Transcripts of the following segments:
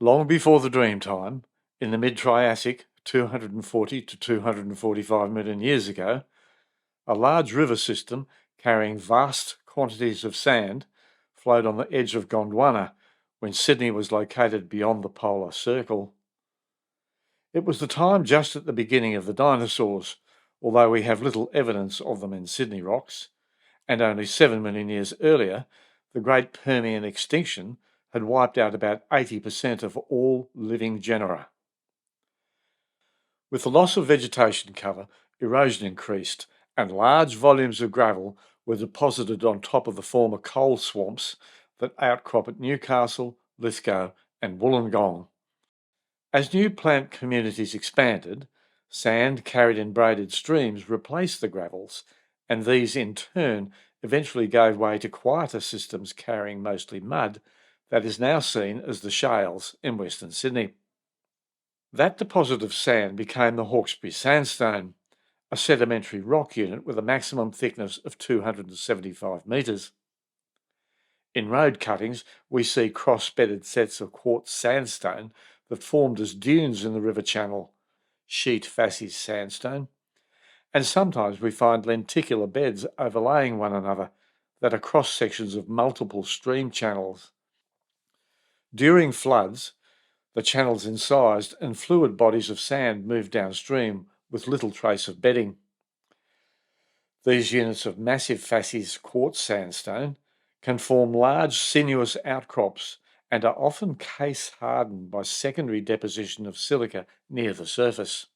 Long before the Dreamtime, in the mid-Triassic, 240 to 245 million years ago, a large river system carrying vast quantities of sand flowed on the edge of Gondwana when Sydney was located beyond the polar circle. It was the time just at the beginning of the dinosaurs, although we have little evidence of them in Sydney rocks, and only 7 million years earlier, the Great Permian extinction had wiped out about 80% of all living genera. With the loss of vegetation cover, erosion increased, and large volumes of gravel were deposited on top of the former coal swamps that outcrop at Newcastle, Lithgow and Wollongong. As new plant communities expanded, sand carried in braided streams replaced the gravels, and these in turn eventually gave way to quieter systems carrying mostly mud that is now seen as the shales in Western Sydney. That deposit of sand became the Hawkesbury Sandstone, a sedimentary rock unit with a maximum thickness of 275 metres. In road cuttings, we see cross-bedded sets of quartz sandstone that formed as dunes in the river channel, sheet facies sandstone, and sometimes we find lenticular beds overlaying one another that are cross-sections of multiple stream channels. During floods, the channels incised and fluid bodies of sand moved downstream with little trace of bedding. These units of massive facies quartz sandstone can form large sinuous outcrops and are often case hardened by secondary deposition of silica near the surface.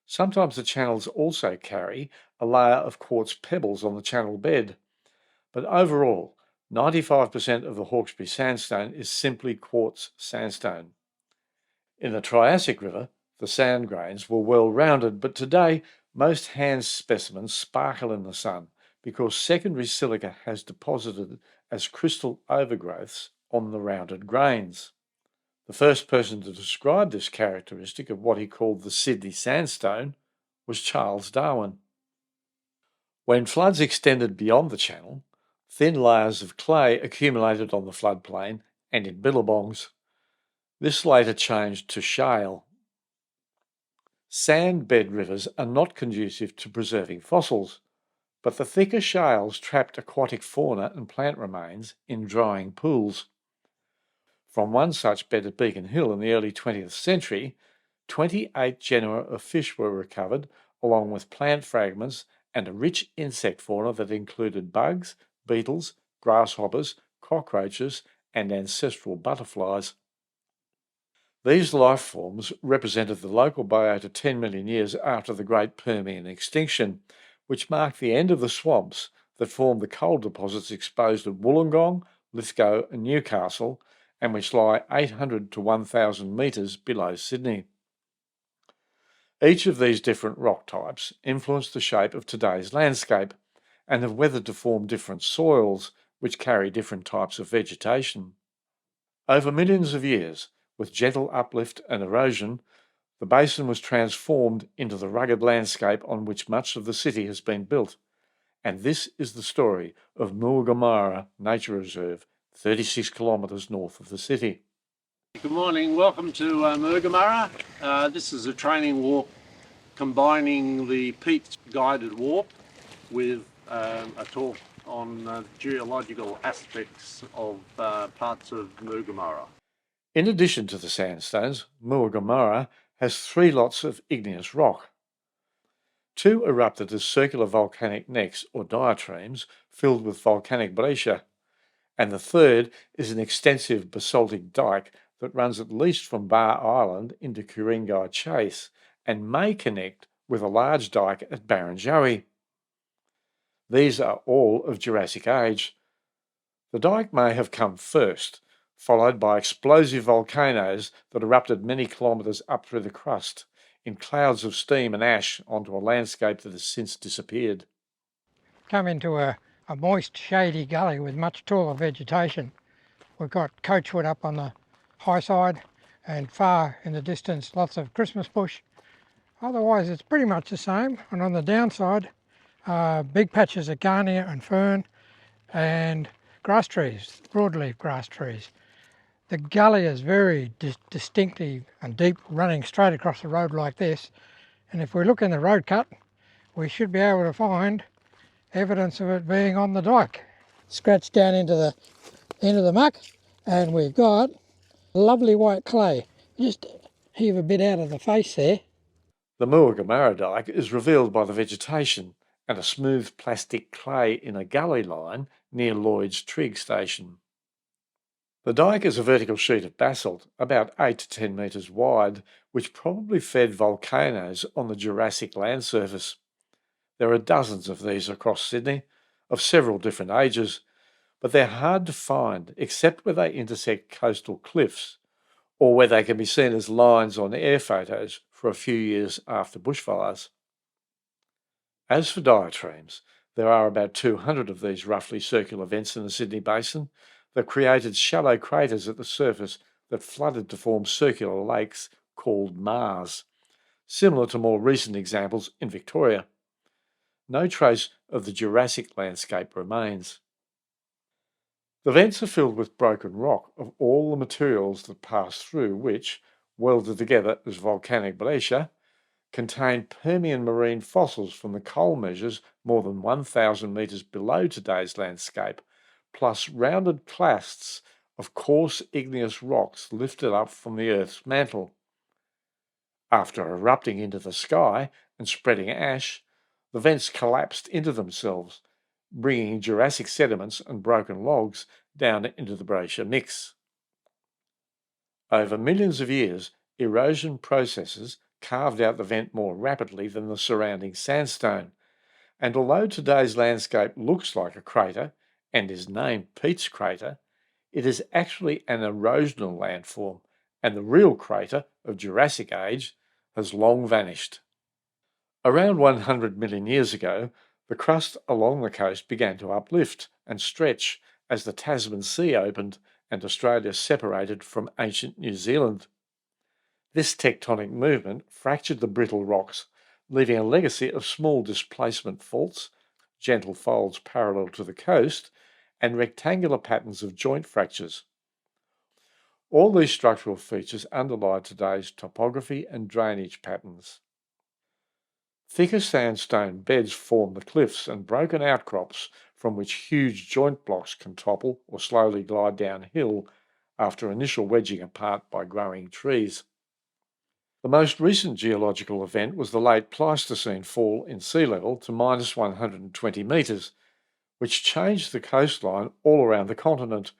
Sometimes the channels also carry a layer of quartz pebbles on the channel bed, but overall 95% of the Hawkesbury Sandstone is simply quartz sandstone. In the Triassic River, the sand grains were well rounded, but today most hand specimens sparkle in the sun because secondary silica has deposited as crystal overgrowths on the rounded grains. The first person to describe this characteristic of what he called the Sydney Sandstone was Charles Darwin. When floods extended beyond the channel, thin layers of clay accumulated on the floodplain and in billabongs. This later changed to shale. Sand bed rivers are not conducive to preserving fossils, but the thicker shales trapped aquatic fauna and plant remains in drying pools. From one such bed at Beacon Hill in the early 20th century, 28 genera of fish were recovered, along with plant fragments and a rich insect fauna that included bugs, beetles, grasshoppers, cockroaches, and ancestral butterflies. These life forms represented the local biota 10 million years after the Great Permian extinction, which marked the end of the swamps that formed the coal deposits exposed at Wollongong, Lithgow and Newcastle, and which lie 800 to 1,000 metres below Sydney. Each of these different rock types influenced the shape of today's landscape and have weathered to form different soils, which carry different types of vegetation. Over millions of years, with gentle uplift and erosion, the basin was transformed into the rugged landscape on which much of the city has been built. And this is the story of Muogamarra Nature Reserve, 36 kilometres north of the city. Good morning, welcome to Muogamarra. This is a training walk combining the Pete's guided walk with a talk on geological aspects of parts of Muogamarra. In addition to the sandstones, Muogamarra has 3 lots of igneous rock. 2 erupted as circular volcanic necks or diatremes filled with volcanic breccia, and the third is an extensive basaltic dike that runs at least from Bar Island into Ku-ring-gai Chase and may connect with a large dike at Barrenjoey. These are all of Jurassic age. The dike may have come first, followed by explosive volcanoes that erupted many kilometres up through the crust in clouds of steam and ash onto a landscape that has since disappeared. Come into a moist, shady gully with much taller vegetation. We've got coachwood up on the high side and far in the distance lots of Christmas bush. Otherwise it's pretty much the same, and on the downside big patches of garnia and fern and grass trees, broadleaf grass trees. The gully is very distinctive and deep, running straight across the road like this, and if we look in the road cut we should be able to find evidence of it being on the dike. Scratch down into the muck and we've got lovely white clay. Just heave a bit out of the face there. The Muogamarra dike is revealed by the vegetation and a smooth plastic clay in a gully line near Lloyd's Trig station. The dike is a vertical sheet of basalt, about 8 to 10 metres wide, which probably fed volcanoes on the Jurassic land surface. There are dozens of these across Sydney, of several different ages, but they're hard to find except where they intersect coastal cliffs, or where they can be seen as lines on air photos for a few years after bushfires. As for diatremes, there are about 200 of these roughly circular vents in the Sydney Basin that created shallow craters at the surface that flooded to form circular lakes called maars, similar to more recent examples in Victoria. No trace of the Jurassic landscape remains. The vents are filled with broken rock of all the materials that pass through which, welded together as volcanic breccia, contain Permian marine fossils from the coal measures more than 1,000 metres below today's landscape, plus rounded clasts of coarse igneous rocks lifted up from the Earth's mantle. After erupting into the sky and spreading ash, the vents collapsed into themselves, bringing Jurassic sediments and broken logs down into the breccia mix. Over millions of years, erosion processes carved out the vent more rapidly than the surrounding sandstone, and although today's landscape looks like a crater and is named Pete's Crater, it is actually an erosional landform, and the real crater of Jurassic age has long vanished. Around 100 million years ago, the crust along the coast began to uplift and stretch as the Tasman Sea opened and Australia separated from ancient New Zealand. This tectonic movement fractured the brittle rocks, leaving a legacy of small displacement faults, gentle folds parallel to the coast, and rectangular patterns of joint fractures. All these structural features underlie today's topography and drainage patterns. Thicker sandstone beds form the cliffs and broken outcrops from which huge joint blocks can topple or slowly glide downhill after initial wedging apart by growing trees. The most recent geological event was the late Pleistocene fall in sea level to minus 120 metres, which changed the coastline all around the continent,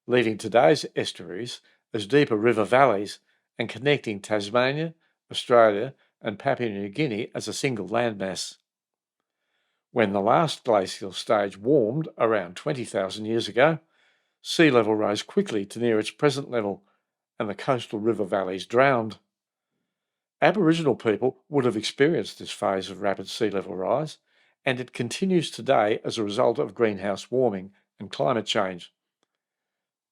leaving today's estuaries as deeper river valleys and connecting Tasmania, Australia, and Papua New Guinea as a single landmass. When the last glacial stage warmed around 20,000 years ago, sea level rose quickly to near its present level, and the coastal river valleys drowned. Aboriginal people would have experienced this phase of rapid sea level rise, and it continues today as a result of greenhouse warming and climate change.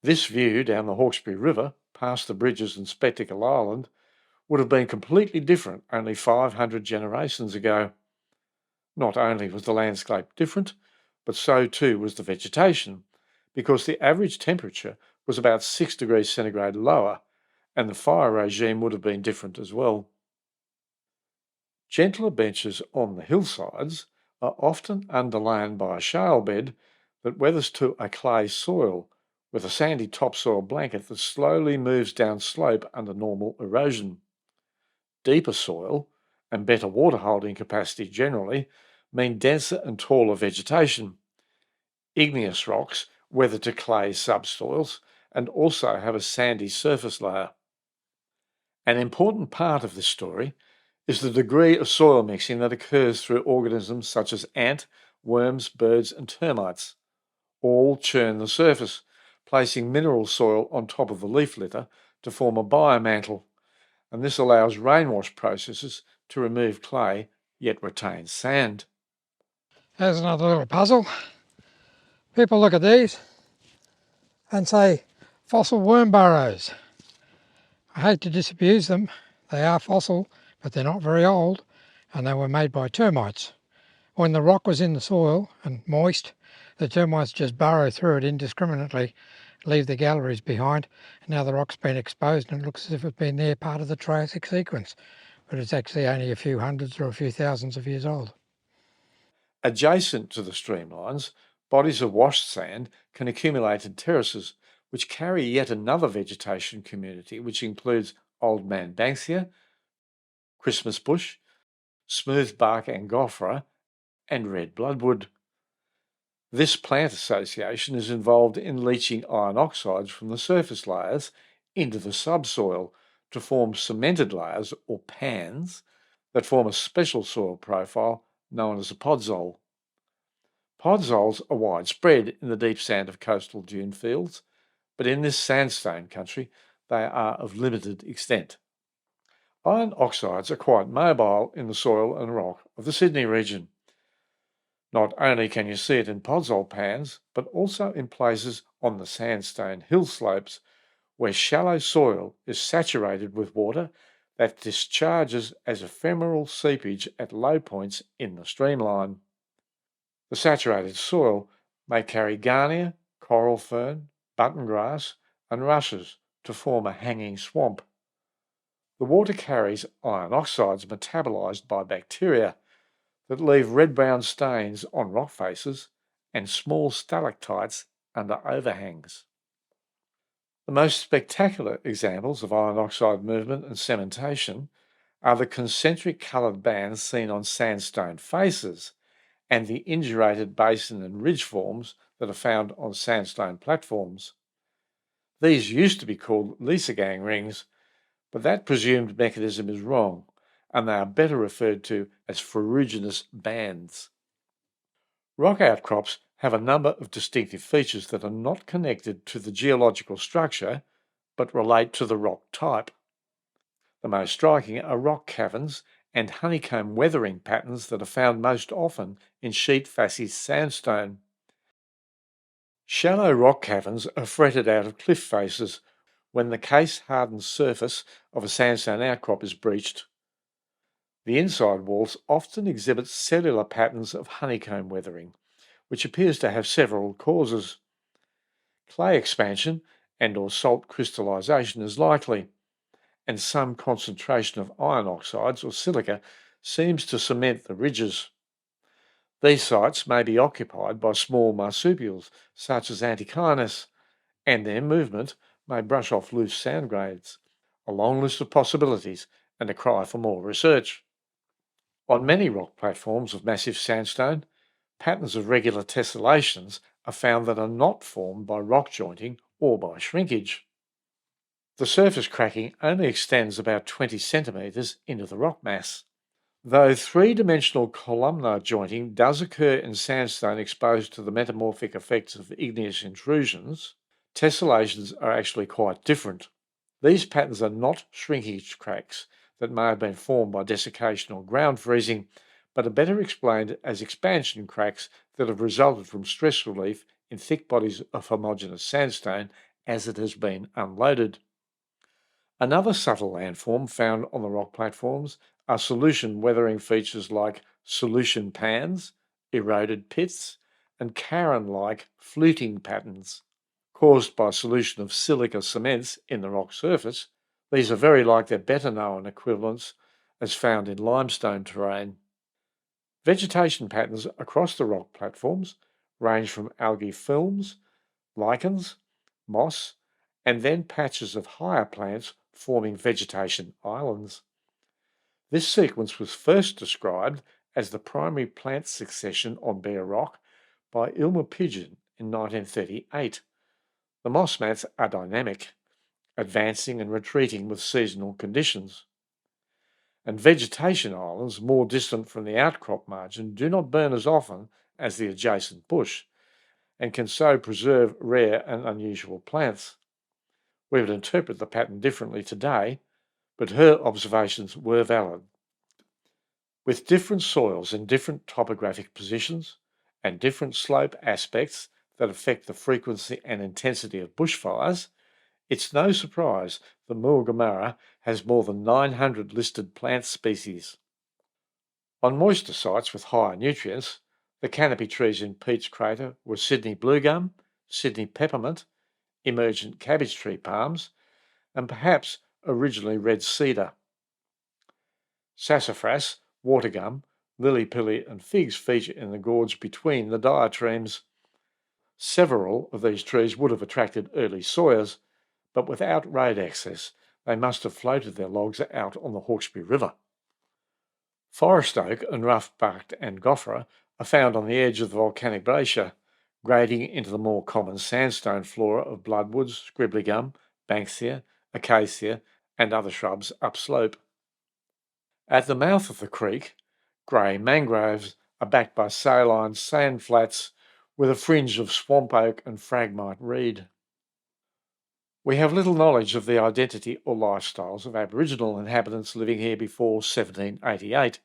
This view down the Hawkesbury River, past the bridges and Spectacle Island, would have been completely different only 500 generations ago. Not only was the landscape different, but so too was the vegetation, because the average temperature was about 6 degrees centigrade lower, and the fire regime would have been different as well. Gentler benches on the hillsides are often underlain by a shale bed that weathers to a clay soil, with a sandy topsoil blanket that slowly moves down slope under normal erosion. Deeper soil and better water holding capacity generally mean denser and taller vegetation. Igneous rocks weather to clay subsoils and also have a sandy surface layer. An important part of this story is the degree of soil mixing that occurs through organisms such as ant, worms, birds and termites. All churn the surface, placing mineral soil on top of the leaf litter to form a biomantle, and this allows rainwash processes to remove clay yet retain sand. There's another little puzzle. People look at these and say fossil worm burrows. I hate to disabuse them. They are fossil, but they're not very old, and they were made by termites. When the rock was in the soil and moist, the termites just burrow through it indiscriminately leave the galleries behind. And now the rock's been exposed and it looks as if it's been there part of the Triassic sequence, but it's actually only a few hundreds or a few thousands of years old. Adjacent to the streamlines, bodies of washed sand can accumulate in terraces, which carry yet another vegetation community, which includes old man banksia, Christmas bush, smooth bark angophora, and red bloodwood. This plant association is involved in leaching iron oxides from the surface layers into the subsoil to form cemented layers, or pans, that form a special soil profile known as a podzol. Podzols are widespread in the deep sand of coastal dune fields, but in this sandstone country they are of limited extent. Iron oxides are quite mobile in the soil and rock of the Sydney region. Not only can you see it in podzol pans, but also in places on the sandstone hill slopes where shallow soil is saturated with water that discharges as ephemeral seepage at low points in the streamline. The saturated soil may carry garnia, coral fern, button grass, and rushes to form a hanging swamp. The water carries iron oxides metabolized by bacteria that leave red-brown stains on rock faces and small stalactites under overhangs. The most spectacular examples of iron oxide movement and cementation are the concentric coloured bands seen on sandstone faces and the indurated basin and ridge forms that are found on sandstone platforms. These used to be called Liesegang rings, but that presumed mechanism is wrong, and they are better referred to as ferruginous bands. Rock outcrops have a number of distinctive features that are not connected to the geological structure, but relate to the rock type. The most striking are rock caverns and honeycomb weathering patterns that are found most often in sheet facies sandstone. Shallow rock caverns are fretted out of cliff faces when the case-hardened surface of a sandstone outcrop is breached. The inside walls often exhibit cellular patterns of honeycomb weathering, which appears to have several causes. Clay expansion and or salt crystallization is likely, and some concentration of iron oxides or silica seems to cement the ridges. These sites may be occupied by small marsupials such as Antechinus, and their movement may brush off loose sand grains. A long list of possibilities and a cry for more research. On many rock platforms of massive sandstone, patterns of regular tessellations are found that are not formed by rock jointing or by shrinkage. The surface cracking only extends about 20 centimetres into the rock mass. Though three-dimensional columnar jointing does occur in sandstone exposed to the metamorphic effects of igneous intrusions, tessellations are actually quite different. These patterns are not shrinkage cracks that may have been formed by desiccation or ground freezing, but are better explained as expansion cracks that have resulted from stress relief in thick bodies of homogeneous sandstone as it has been unloaded. Another subtle landform found on the rock platforms are solution weathering features like solution pans, eroded pits, and cairn-like fluting patterns. Caused by solution of silica cements in the rock surface, these are very like their better-known equivalents as found in limestone terrain. Vegetation patterns across the rock platforms range from algae films, lichens, moss, and then patches of higher plants forming vegetation islands. This sequence was first described as the primary plant succession on bare rock by Ilma Pigeon in 1938. The moss mats are dynamic, advancing and retreating with seasonal conditions. And vegetation islands more distant from the outcrop margin do not burn as often as the adjacent bush, and can so preserve rare and unusual plants. We would interpret the pattern differently today, but her observations were valid. With different soils in different topographic positions and different slope aspects that affect the frequency and intensity of bushfires, it's no surprise the Muogamarra has more than 900 listed plant species. On moister sites with higher nutrients, the canopy trees in Pete's Crater were Sydney bluegum, Sydney peppermint, emergent cabbage tree palms, and perhaps originally red cedar. Sassafras, water gum, lily-pilly and figs feature in the gorge between the diatremes. Several of these trees would have attracted early sawyers, but without road access, they must have floated their logs out on the Hawkesbury River. Forest oak and rough-barked angophora are found on the edge of the volcanic glacier, grading into the more common sandstone flora of bloodwoods, scribbly gum, banksia, acacia, and other shrubs upslope. At the mouth of the creek, grey mangroves are backed by saline sand flats with a fringe of swamp oak and phragmite reed. We have little knowledge of the identity or lifestyles of Aboriginal inhabitants living here before 1788.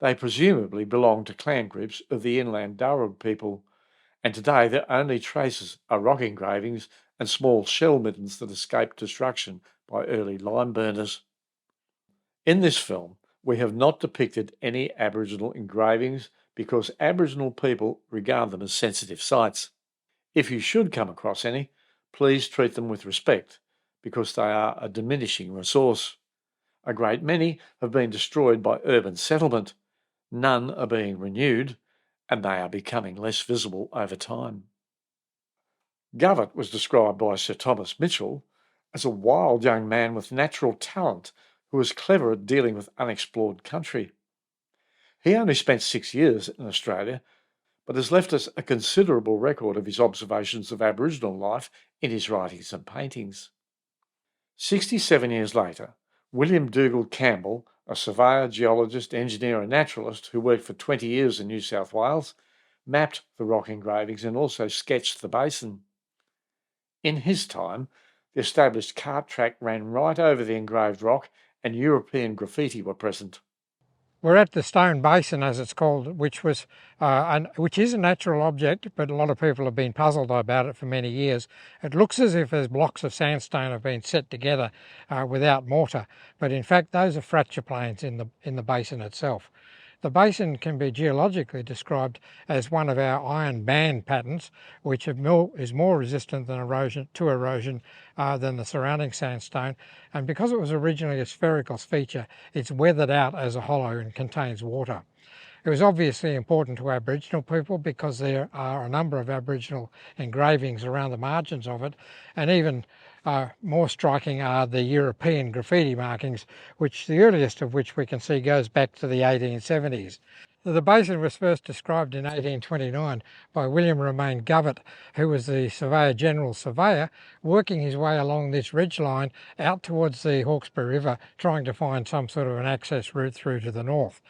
They presumably belonged to clan groups of the inland Darug people, and today their only traces are rock engravings and small shell middens that escaped destruction by early lime burners. In this film, we have not depicted any Aboriginal engravings because Aboriginal people regard them as sensitive sites. If you should come across any, please treat them with respect because they are a diminishing resource. A great many have been destroyed by urban settlement, none are being renewed, and they are becoming less visible over time. Govett was described by Sir Thomas Mitchell as a wild young man with natural talent who was clever at dealing with unexplored country. He only spent 6 years in Australia, but has left us a considerable record of his observations of Aboriginal life in his writings and paintings. 67 years later, William Dougal Campbell, a surveyor, geologist, engineer and naturalist who worked for 20 years in New South Wales, mapped the rock engravings and also sketched the basin. In his time, the established cart track ran right over the engraved rock and European graffiti were present. We're at the Stone Basin, as it's called, which is a natural object, but a lot of people have been puzzled about it for many years. It looks as if there's blocks of sandstone have been set together without mortar, but in fact those are fracture planes in the basin itself. The basin can be geologically described as one of our iron band patterns, which is more resistant than erosion than the surrounding sandstone. And because it was originally a spherical feature, it's weathered out as a hollow and contains water. It was obviously important to Aboriginal people because there are a number of Aboriginal engravings around the margins of it, and even more striking are the European graffiti markings, which the earliest of which we can see goes back to the 1870s. The basin was first described in 1829 by William Romain Govett, who was the Surveyor General surveyor, working his way along this ridgeline out towards the Hawkesbury River, trying to find some sort of an access route through to the north.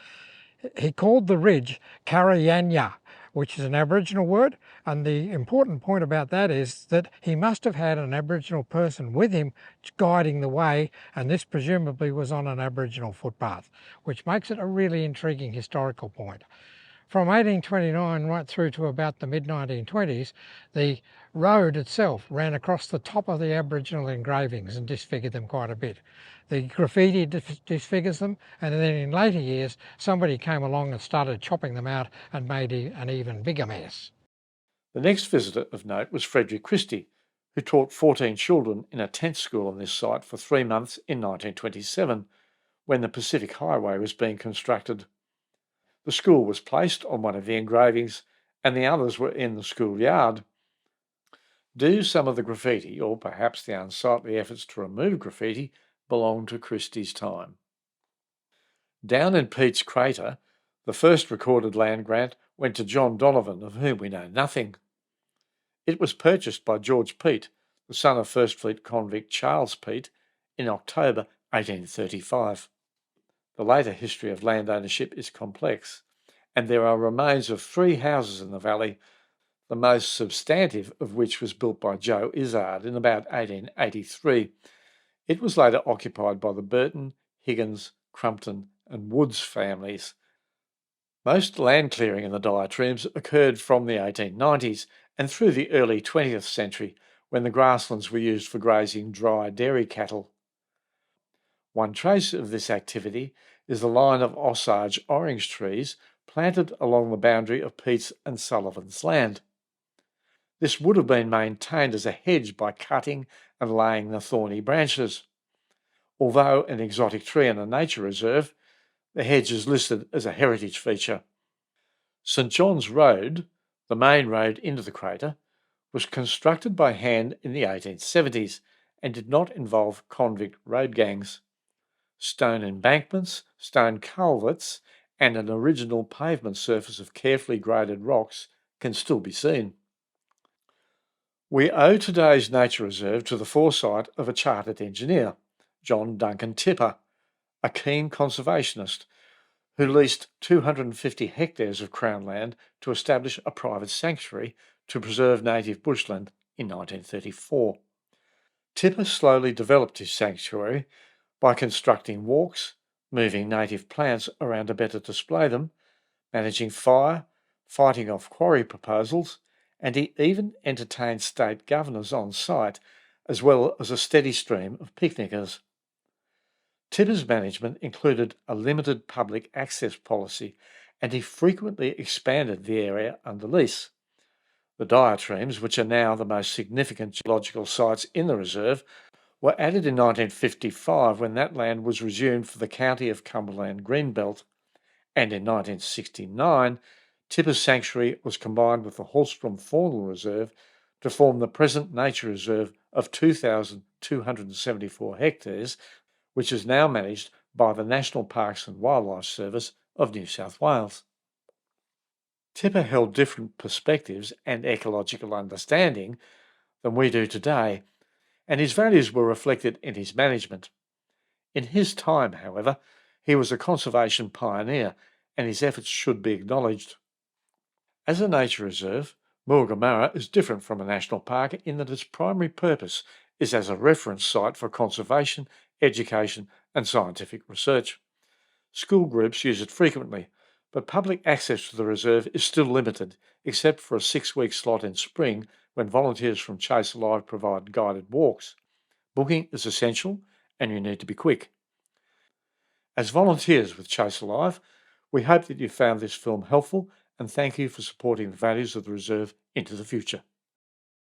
He called the ridge Karayanya, which is an Aboriginal word, and the important point about that is that he must have had an Aboriginal person with him guiding the way, and this presumably was on an Aboriginal footpath, which makes it a really intriguing historical point. From 1829 right through to about the mid-1920s, the road itself ran across the top of the Aboriginal engravings and disfigured them quite a bit. The graffiti disfigures them, and then in later years somebody came along and started chopping them out and made an even bigger mess. The next visitor of note was Frederick Christie, who taught 14 children in a tent school on this site for 3 months in 1927, when the Pacific Highway was being constructed. The school was placed on one of the engravings, and the others were in the schoolyard. Do some of the graffiti, or perhaps the unsightly efforts to remove graffiti, belong to Christie's time? Down in Pete's Crater, the first recorded land grant went to John Donovan, of whom we know nothing. It was purchased by George Peete, the son of First Fleet convict Charles Peete, in October 1835. The later history of land ownership is complex, and there are remains of 3 houses in the valley, the most substantive of which was built by Joe Izzard in about 1883. It was later occupied by the Burton, Higgins, Crumpton and Woods families. Most land clearing in the diatremes occurred from the 1890s and through the early 20th century, when the grasslands were used for grazing dry dairy cattle. One trace of this activity is the line of Osage orange trees planted along the boundary of Pete's and Sullivan's land. This would have been maintained as a hedge by cutting and laying the thorny branches. Although an exotic tree in a nature reserve, the hedge is listed as a heritage feature. St John's Road, the main road into the crater, was constructed by hand in the 1870s and did not involve convict road gangs. Stone embankments, stone culverts, and an original pavement surface of carefully graded rocks can still be seen. We owe today's nature reserve to the foresight of a chartered engineer, John Duncan Tipper, a keen conservationist who leased 250 hectares of Crown land to establish a private sanctuary to preserve native bushland in 1934. Tipper slowly developed his sanctuary by constructing walks, moving native plants around to better display them, managing fire, fighting off quarry proposals, and he even entertained state governors on site, as well as a steady stream of picnickers. Tipper's management included a limited public access policy, and he frequently expanded the area under lease. The diatremes, which are now the most significant geological sites in the reserve, were added in 1955 when that land was resumed for the County of Cumberland Greenbelt, and in 1969 Tipper's Sanctuary was combined with the Hallstrom Faunal Reserve to form the present nature reserve of 2,274 hectares, which is now managed by the National Parks and Wildlife Service of New South Wales. Tipper held different perspectives and ecological understanding than we do today, and his values were reflected in his management. In his time, however, he was a conservation pioneer, and his efforts should be acknowledged. As a nature reserve, Muogamarra is different from a national park in that its primary purpose is as a reference site for conservation, education, and scientific research. School groups use it frequently, but public access to the reserve is still limited, except for a 6-week slot in spring when volunteers from Chase Alive provide guided walks. Booking is essential, and you need to be quick. As volunteers with Chase Alive, we hope that you found this film helpful, and thank you for supporting the values of the reserve into the future.